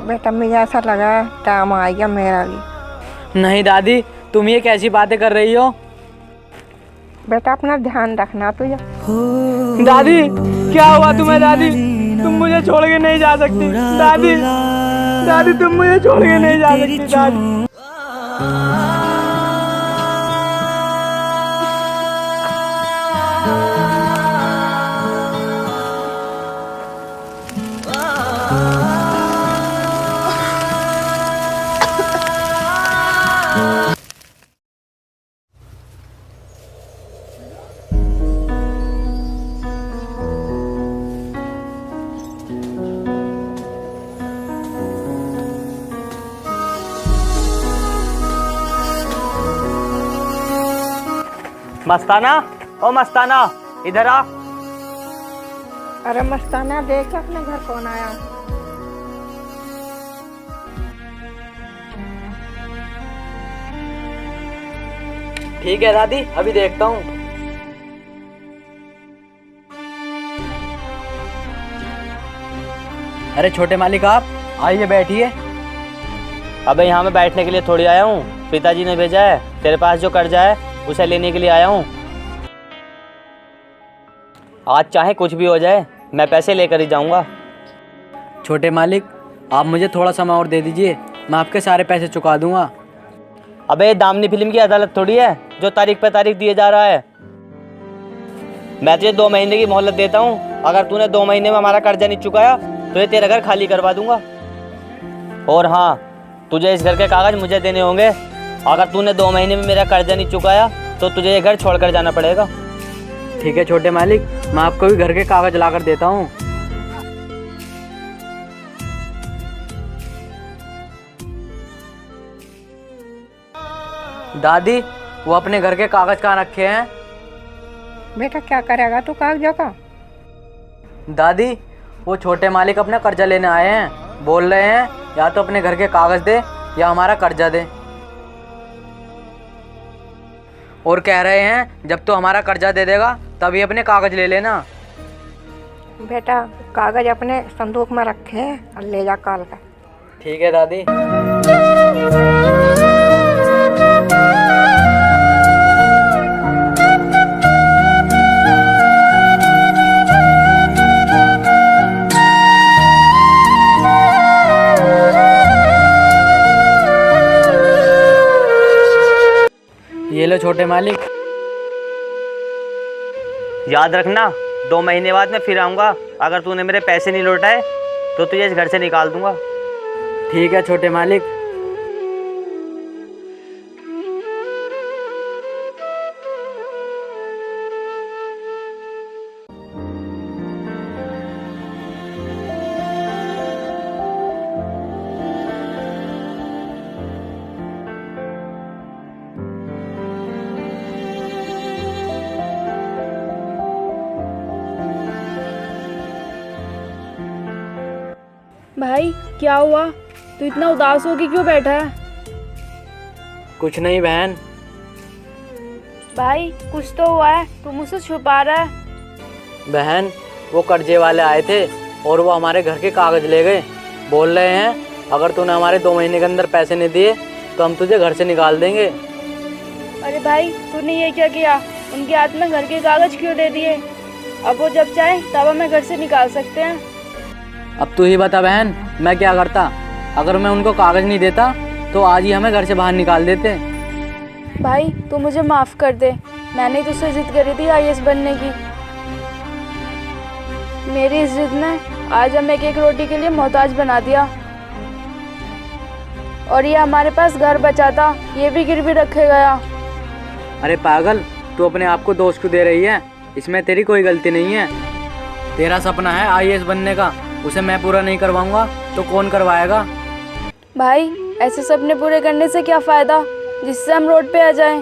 बेटा मुझे ऐसा लगा काम आ गया मेरा भी। नहीं दादी, तुम ये कैसी बातें कर रही हो? बेटा अपना ध्यान रखना तुझे। दादी क्या हुआ तुम्हें? दादी तुम मुझे छोड़ के नहीं जा सकती। दादी दादी तुम मुझे छोड़ के नहीं जा सकती। दादी मस्ताना, ओ मस्ताना इधर आ। अरे मस्ताना देख अपने घर कौन आया। ठीक है दादी, अभी देखता हूँ। अरे छोटे मालिक आप आइए बैठिए। अबे यहाँ मैं बैठने के लिए थोड़ी आया हूँ, पिताजी ने भेजा है। तेरे पास जो कर्जा है उसे लेने के लिए आया हूँ। आज चाहे कुछ भी हो जाए मैं पैसे लेकर ही जाऊँगा। छोटे मालिक आप मुझे थोड़ा समय और दे दीजिए, मैं आपके सारे पैसे चुका दूंगा। अबे दामनी फिल्म की अदालत थोड़ी है जो तारीख पे तारीख दिए जा रहा है। मैं तुझे 2 महीने की मोहलत देता हूँ। अगर तूने 2 महीने में हमारा कर्जा नहीं चुकाया तो ये तेरा घर खाली करवा दूंगा। और हाँ, तुझे इस घर के कागज मुझे देने होंगे। अगर तूने 2 महीने में मेरा कर्जा नहीं चुकाया तो तुझे ये घर छोड़कर जाना पड़ेगा। ठीक है छोटे मालिक, मैं आपको भी घर के कागज ला कर देता हूँ। दादी वो अपने घर के कागज कहाँ रखे हैं? बेटा क्या करेगा तू कागजों का? दादी वो छोटे मालिक अपना कर्जा लेने आए हैं, बोल रहे हैं या तो अपने घर के कागज दे या हमारा कर्जा दे। और कह रहे हैं जब तो हमारा कर्जा दे देगा तभी अपने कागज ले लेना। बेटा कागज अपने संदूक में रखे हैं और ले जा काल का। ठीक है दादी। ये लो छोटे मालिक। याद रखना 2 महीने बाद मैं फिर आऊँगा। अगर तूने मेरे पैसे नहीं लौटाए तो तुझे इस घर से निकाल दूंगा। ठीक है छोटे मालिक। भाई क्या हुआ? तू इतना उदास होके क्यों बैठा है? कुछ नहीं बहन। भाई कुछ तो हुआ है, तू मुझसे छुपा रहा है। बहन वो कर्जे वाले आए थे और वो हमारे घर के कागज ले गए। बोल रहे हैं अगर तूने हमारे 2 महीने के अंदर पैसे नहीं दिए तो हम तुझे घर से निकाल देंगे। अरे भाई तूने ये क्या किया? उनके हाथ में घर के कागज क्यों दे दिए? अब वो जब चाहे तब हमें घर से निकाल सकते हैं। अब तू ही बता बहन, मैं क्या करता? अगर मैं उनको कागज नहीं देता तो आज ही हमें घर से बाहर निकाल देते। भाई तू मुझे माफ़ कर दे, मैंने तुझसे जिद करी थी आईएएस बनने की। मेरी इस जिद ने आज हमें एक रोटी के लिए मोहताज बना दिया। और ये हमारे पास घर बचा था, ये भी गिरवी रखे गया। अरे पागल, तू अपने आप को दोष क्यों दे रही है? इसमें तेरी कोई गलती नहीं है। तेरा सपना है आईएएस बनने का, उसे मैं पूरा नहीं करवाऊंगा तो कौन करवाएगा? भाई ऐसे सपने पूरे करने से क्या फ़ायदा जिससे हम रोड पे आ जाएं?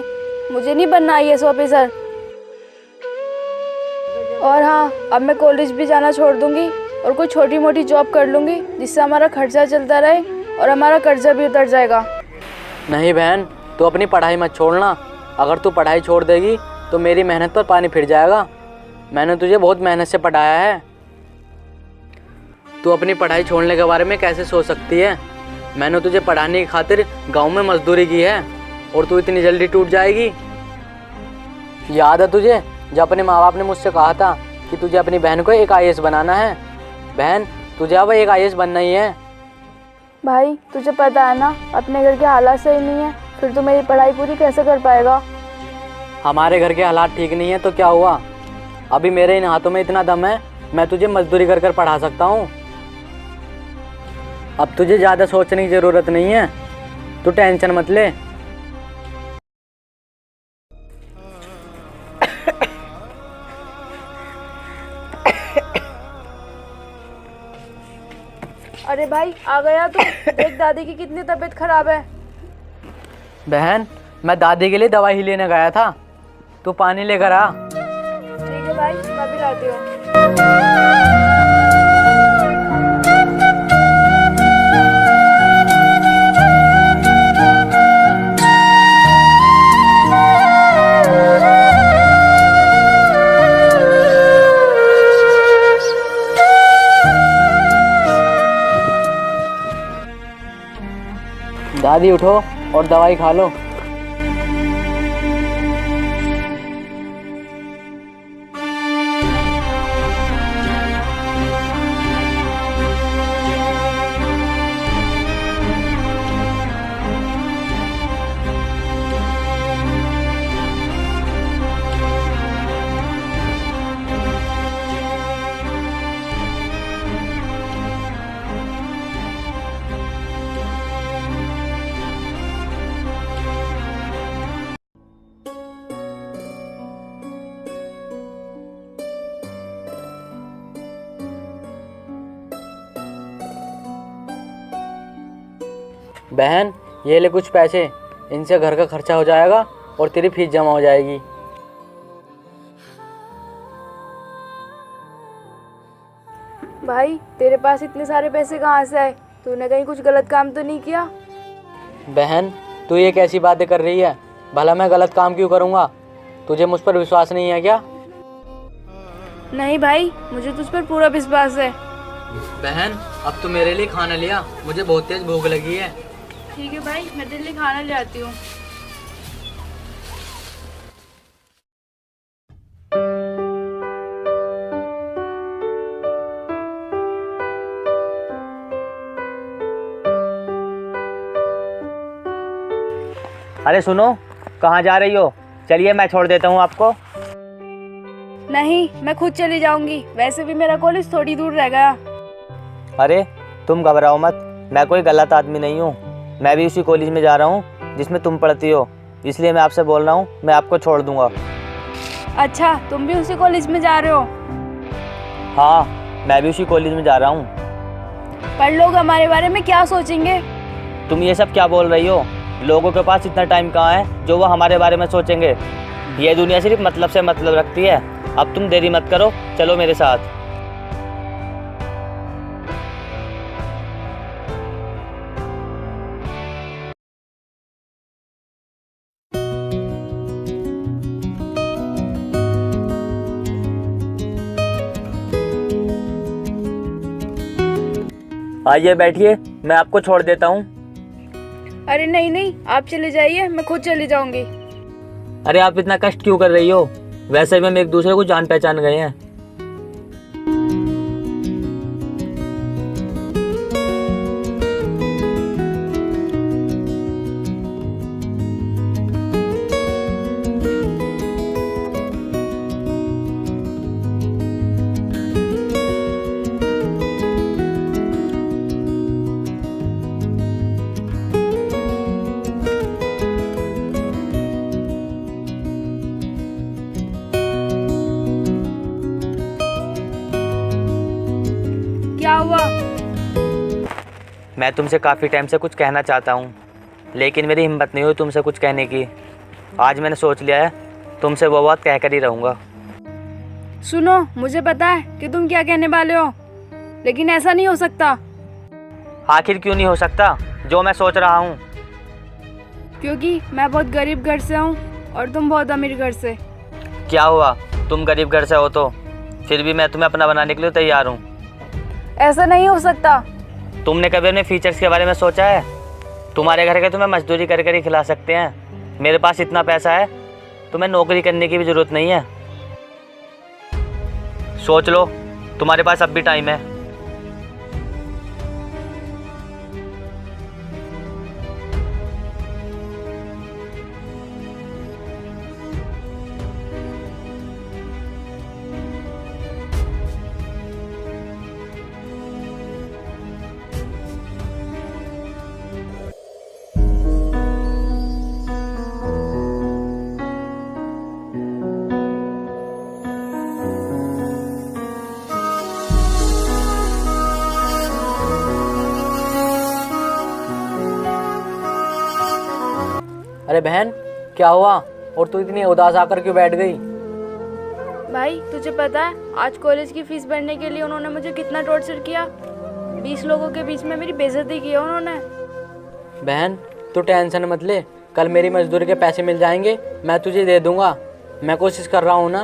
मुझे नहीं बनना आईएएस ऑफिसर। और हाँ, अब मैं कॉलेज भी जाना छोड़ दूंगी और कोई छोटी मोटी जॉब कर लूँगी जिससे हमारा खर्चा चलता रहे और हमारा कर्जा भी उतर जाएगा। नहीं बहन, तू अपनी पढ़ाई मत छोड़ना। अगर तू पढ़ाई छोड़ देगी तो मेरी मेहनत पर पानी फिर जाएगा। मैंने तुझे बहुत मेहनत से पढ़ाया है। तू अपनी पढ़ाई छोड़ने के बारे में कैसे सोच सकती है? मैंने तुझे पढ़ाने की खातिर गांव में मजदूरी की है और तू इतनी जल्दी टूट जाएगी? याद है तुझे जब अपने माँ बाप ने मुझसे कहा था कि तुझे अपनी बहन को एक आईएएस बनाना है? बहन, तुझे अब एक आईएएस बनना ही है। भाई तुझे पता है ना अपने घर के हालात सही नहीं है, फिर तू मेरी पढ़ाई पूरी कैसे कर पाएगा? हमारे घर के हालात ठीक नहीं है तो क्या हुआ? अभी मेरे इन हाथों में इतना दम है, मैं तुझे मजदूरी कर कर पढ़ा सकता हूँ। अब तुझे ज़्यादा सोचने की ज़रूरत नहीं है, तू टेंशन मत ले। अरे भाई आ गया तू? देख दादी की कितनी तबीयत खराब है। बहन, मैं दादी के लिए दवाई ही लेने गया था, तू पानी लेकर आ। ठीक है भाई, मैं भी लाती हूँ। दादी उठो और दवाई खा लो। बहन, ये ले कुछ पैसे, इनसे घर का खर्चा हो जाएगा और तेरी फीस जमा हो जाएगी। भाई तेरे पास इतने सारे पैसे कहाँ से आए? तूने कहीं कुछ गलत काम तो नहीं किया? बहन, तू ये कैसी बातें कर रही है? भला मैं गलत काम क्यों करूँगा? तुझे मुझ पर विश्वास नहीं है क्या? नहीं भाई, मुझे तुझ पर पूरा विश्वास है। बहन, अब तू मेरे लिए खाना लिया, मुझे बहुत तेज भूख लगी है। ठीक है भाई, मैं तेरे लिए खाना ले आती हूँ। अरे सुनो, कहाँ जा रही हो? चलिए मैं छोड़ देता हूँ आपको। नहीं, मैं खुद चली जाऊंगी, वैसे भी मेरा कॉलेज थोड़ी दूर रह गया। अरे तुम घबराओ मत, मैं कोई गलत आदमी नहीं हूँ। मैं भी उसी कॉलेज में जा रहा हूँ जिसमें तुम पढ़ती हो, इसलिए मैं आपसे बोल रहा हूँ, मैं आपको छोड़ दूँगा। अच्छा, तुम भी उसी कॉलेज में जा रहे हो? हाँ, मैं भी उसी कॉलेज में जा रहा हूँ। पर लोग हमारे बारे में क्या सोचेंगे? तुम ये सब क्या बोल रही हो? लोगों के पास इतना टाइम कहाँ है जो वो हमारे बारे में सोचेंगे। ये दुनिया सिर्फ मतलब से मतलब रखती है। अब तुम देरी मत करो, चलो मेरे साथ। आइए बैठिए, मैं आपको छोड़ देता हूँ। अरे नहीं नहीं, आप चले जाइए, मैं खुद चली जाऊंगी। अरे आप इतना कष्ट क्यों कर रही हो? वैसे भी हम एक दूसरे को जान पहचान गए हैं। क्या हुआ? मैं तुमसे काफ़ी टाइम से कुछ कहना चाहता हूँ, लेकिन मेरी हिम्मत नहीं हुई तुमसे कुछ कहने की। आज मैंने सोच लिया है, तुमसे वो बात कहकर ही रहूँगा। सुनो, मुझे पता है कि तुम क्या कहने वाले हो, लेकिन ऐसा नहीं हो सकता। आखिर क्यों नहीं हो सकता जो मैं सोच रहा हूँ? क्योंकि मैं बहुत गरीब घर से हूँ और तुम बहुत अमीर घर से। क्या हुआ, तुम गरीब घर से हो तो फिर भी मैं तुम्हें अपना बनाने के लिए तैयार हूँ। ऐसा नहीं हो सकता। तुमने कभी अपने फ्यूचर्स के बारे में सोचा है? तुम्हारे घर के तुम्हें मजदूरी कर कर ही खिला सकते हैं। मेरे पास इतना पैसा है, तुम्हें नौकरी करने की भी ज़रूरत नहीं है। सोच लो, तुम्हारे पास अब भी टाइम है। अरे बहन, क्या हुआ? और तू इतनी उदास आकर क्यों बैठ गई? भाई तुझे पता है आज कॉलेज की फीस भरने के लिए उन्होंने मुझे कितना टॉर्चर किया। 20 लोगों के बीच में मेरी बेइज्जती की है उन्होंने। बहन तू टेंशन मत ले, कल मेरी मजदूरी के पैसे मिल जाएंगे, मैं तुझे दे दूंगा। मैं कोशिश कर रहा हूँ ना।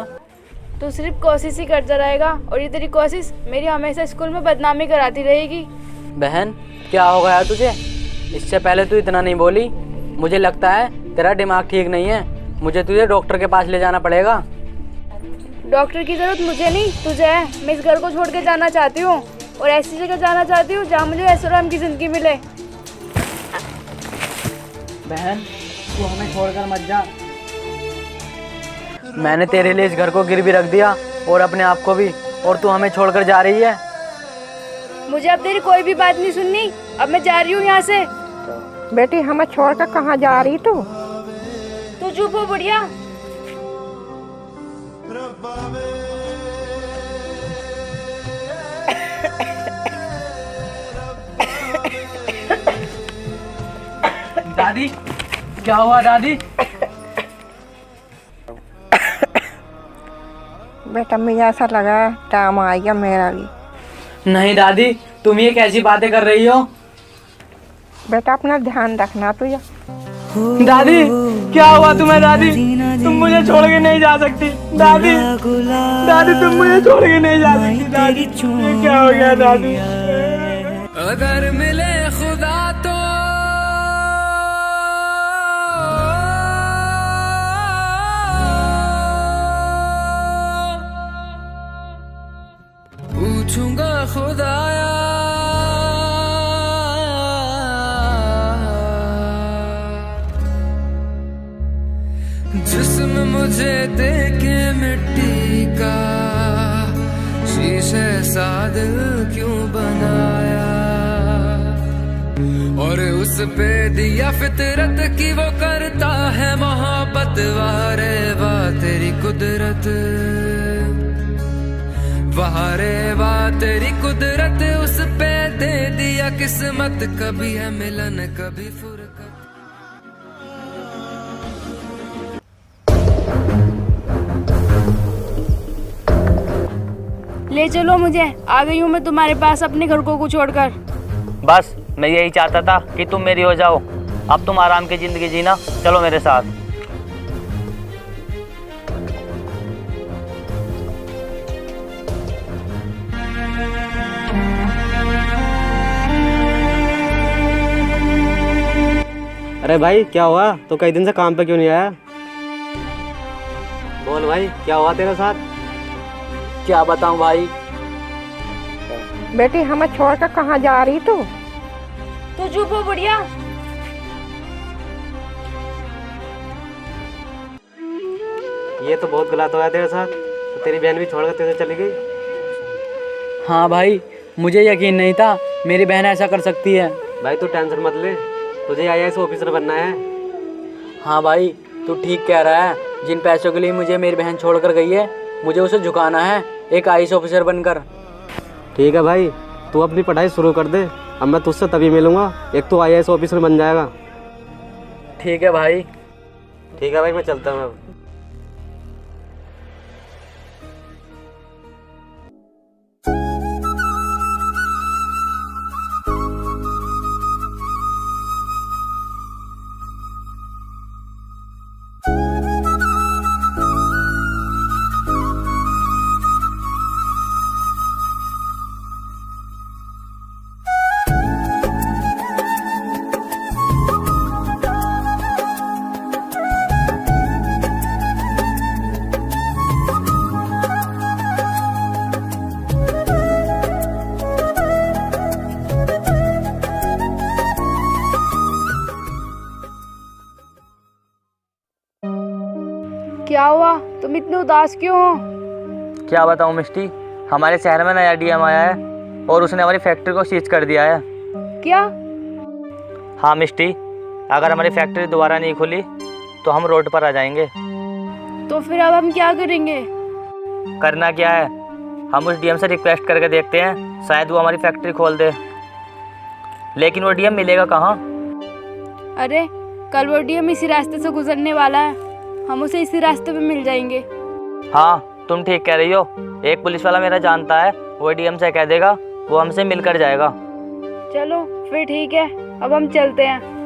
तू सिर्फ कोशिश ही करता रहेगा और ये तेरी कोशिश मेरी हमेशा स्कूल में बदनामी कराती रहेगी। बहन क्या हो गया तुझे? इससे पहले तू इतना नहीं बोली। मुझे लगता है तेरा दिमाग ठीक नहीं है। मुझे तुझे डॉक्टर के पास ले जाना पड़ेगा। डॉक्टर की जरूरत मुझे नहीं तुझे है। मैं इस घर को छोड़ के जाना चाहती हूँ और ऐसी जगह जाना चाहती हूँ जहाँ मुझे ऐशोआराम की जिंदगी मिले। बहन तू हमें छोड़कर मत जा। मैंने तेरे लिए इस घर को गिरवी रख दिया और अपने आप को भी, और तू हमें छोड़कर जा रही है। मुझे अब तेरी कोई भी बात नहीं सुननी। अब मैं जा रही हूँ यहाँ से। बेटी हमें छोड़कर कहाँ जा रही तू? तू चुप हो बुढ़िया। दादी क्या हुआ दादी? बेटा मुझे ऐसा लगा टाइम आ गया मेरा भी। नहीं दादी, तुम ये कैसी बातें कर रही हो? बेटा अपना ध्यान रखना तुझे। दादी क्या हुआ तुम्हें? दादी तुम मुझे छोड़ के नहीं जा सकती। दादी दादी तुम मुझे छोड़ के नहीं जा सकती। दादी ये क्या हो गया दादी? अगर मिले खुदा तो पूछूंगा खुदाया जिस्म मुझे देखे मिट्टी का, शीशे सा दिल क्यों बनाया, और उस पे दिया फितरत की वो करता है मोहब्बत। वारे वाह तेरी कुदरत, वारे वाह तेरी कुदरत, उस पे दे दिया किस्मत। कभी है मिलन कभी फुरकत। ले चलो मुझे, आ गई हूँ मैं तुम्हारे पास अपने घर को छोड़कर। बस मैं यही चाहता था कि तुम मेरी हो जाओ। अब तुम आराम की ज़िंदगी जीना, चलो मेरे साथ। अरे भाई क्या हुआ? तो कई दिन से काम पे क्यों नहीं आया? बोल भाई क्या हुआ तेरे साथ? क्या बताऊं भाई? बेटी हमें छोड़कर कहाँ जा रही तू? तू चुप हो बुढ़िया। ये तो बहुत गलत हुआ तेरे साथ। तो तेरी बहन भी छोड़कर तेरे से चली गई। हाँ भाई, मुझे यकीन नहीं था मेरी बहन ऐसा कर सकती है। भाई तू टेंशन मत ले, तुझे आईएएस ऑफिसर बनना है। हाँ भाई तू ठीक कह रहा है। जिन पैसों के लिए मुझे मेरी बहन छोड़कर गई है, मुझे उसे झुकाना है एक आईएएस ऑफिसर बनकर। ठीक है भाई, तू अपनी पढ़ाई शुरू कर दे। अब मैं तुझसे तभी मिलूंगा, एक तो आईएएस ऑफिसर बन जाएगा। ठीक है भाई। ठीक है भाई, मैं चलता हूँ अब। क्या हुआ, तुम इतने उदास क्यों हो? क्या बताऊँ मिष्टी, हमारे शहर में नया डीएम आया है और उसने हमारी फैक्ट्री को सीज कर दिया है। क्या? हाँ मिष्टी, अगर हमारी फैक्ट्री दोबारा नहीं खुली तो हम रोड पर आ जाएंगे। तो फिर अब हम क्या करेंगे? करना क्या है, हम उस डीएम से रिक्वेस्ट करके देखते हैं, शायद वो हमारी फैक्ट्री खोल दे। लेकिन वो डीएम मिलेगा कहाँ? अरे कल वो डीएम इसी रास्ते से गुजरने वाला है, हम उसे इसी रास्ते पे मिल जाएंगे। हाँ तुम ठीक कह रही हो, एक पुलिस वाला मेरा जानता है, वो डीएम से कह देगा, वो हमसे मिलकर जाएगा। चलो फिर ठीक है, अब हम चलते हैं।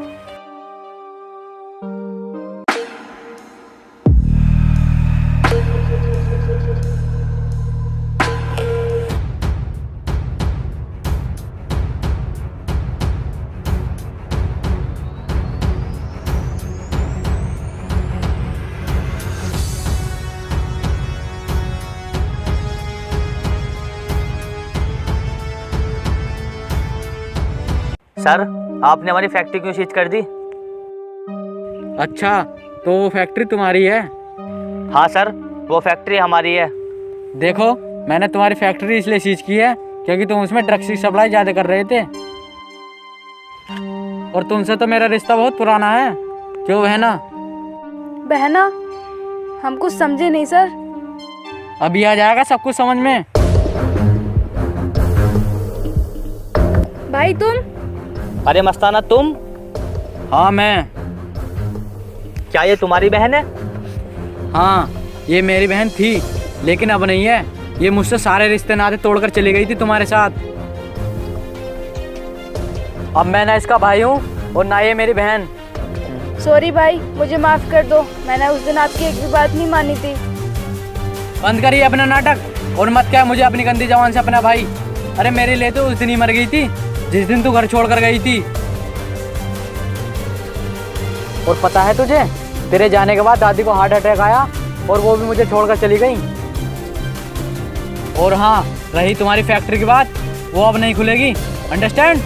सर, आपने हमारी फैक्ट्री क्यों सीज कर दी? अच्छा, तो वो फैक्ट्री तुम्हारी है? हाँ सर, वो फैक्ट्री हमारी है। देखो, मैंने तुम्हारी फैक्ट्री इसलिए सीज की है क्योंकि तुम उसमें ड्रग्स की सप्लाई ज़्यादा कर रहे थे, और तुमसे तो मेरा रिश्ता बहुत पुराना है, क्यों बहना? बहना? हम कुछ समझे नहीं सर। अभी आ जाएगा सब कुछ समझ में। भाई तुम? अरे मस्ताना तुम? हाँ मैं। क्या ये तुम्हारी बहन है? हाँ, ये मेरी बहन थी, लेकिन अब नहीं है। ये मुझसे सारे रिश्ते नाते तोड़कर चली गई थी तुम्हारे साथ। अब मैं ना इसका भाई हूँ और ना ये मेरी बहन। सॉरी भाई, मुझे माफ कर दो, मैंने उस दिन आपकी एक भी बात नहीं मानी थी। बंद करिए अपना नाटक और मत क्या मुझे अपनी गंदी जबान से अपना भाई। अरे मेरे लिए तो उस दिन ही मर गई थी जिस दिन तू घर छोड़ कर गई थी। और पता है तुझे, तेरे जाने के बाद दादी को हार्ट अटैक आया और वो भी मुझे छोड़कर चली गई। और हाँ, रही तुम्हारी फैक्ट्री की बात, वो अब नहीं खुलेगी, अंडरस्टैंड?